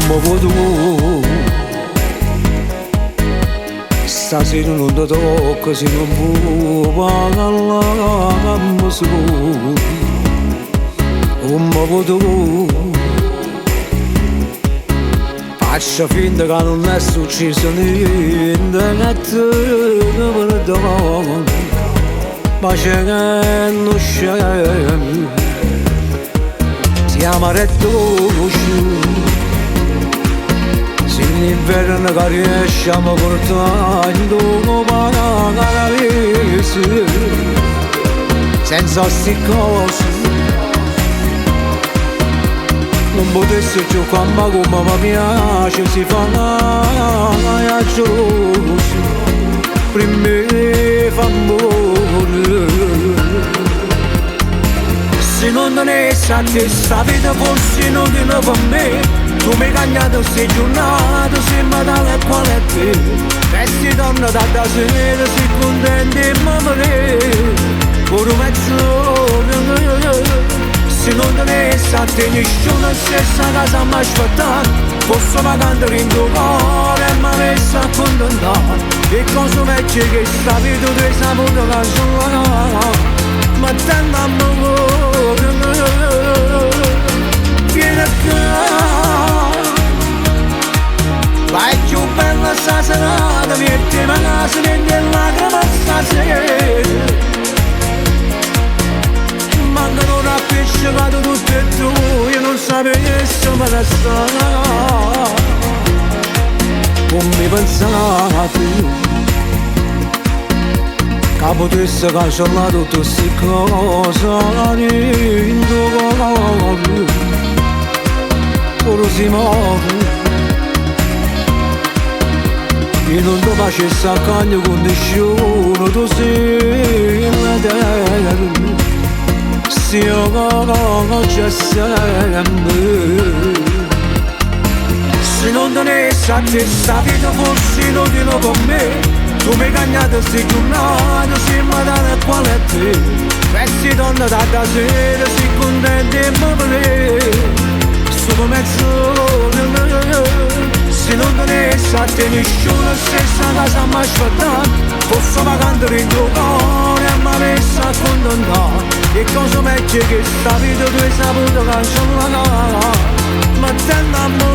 come tu. Stasera non ti tocca se non vuoi parlarmi su. Come tu. Faccia finta che non è successo niente, che te ne perdono, ma c'è che non c'è. Siamo rettoci, se l'inverno che riesciamo a portare in dono paradisi, senza sti cose. Non potessi giocare ma come mi piace si fa la geloso prima fa amore. Se non ne sa te sta vita forse non ti ne per me. Tu mi hai cagnato sei giornate sembra tale quale a te. Resti donna da sera sei contenti e mi vorrei pure mezz'ora. Se non te ne sa te nessuno stessa casa mi aspettare. Posso pagare in tuo cuore e mi avessi accontentato. E cosa vecchia che sta vita tu hai saputo cancellare. Ma tanto amore vieni qua. Vai più bella sta serata, metti la casa dentro e lacrima stasera. Mancano una pesce vado tutto e tu, io non sapessi me ne sta. Come pensate che potesse cancellare tutte queste cose in tuo cuore, pure si muore. Io non ti facessi accanto con nessuno, tu sei l'eterno. Io non c'è sempre. Se non te ne sa te sta vita forse non ti lo con me. Tu mi hai cagnato sei giornate sembra tale quale a te. Resti donna da sera sei contenti e mi vorrei solo mezz'ora. Se non te ne sa te nessuno stessa casa mi aspettare. Posso pagare in tuo cuore e mi avessi accontentato. E cosa meglio che sta vita tu hai saputo cancellare. Ma tanto amore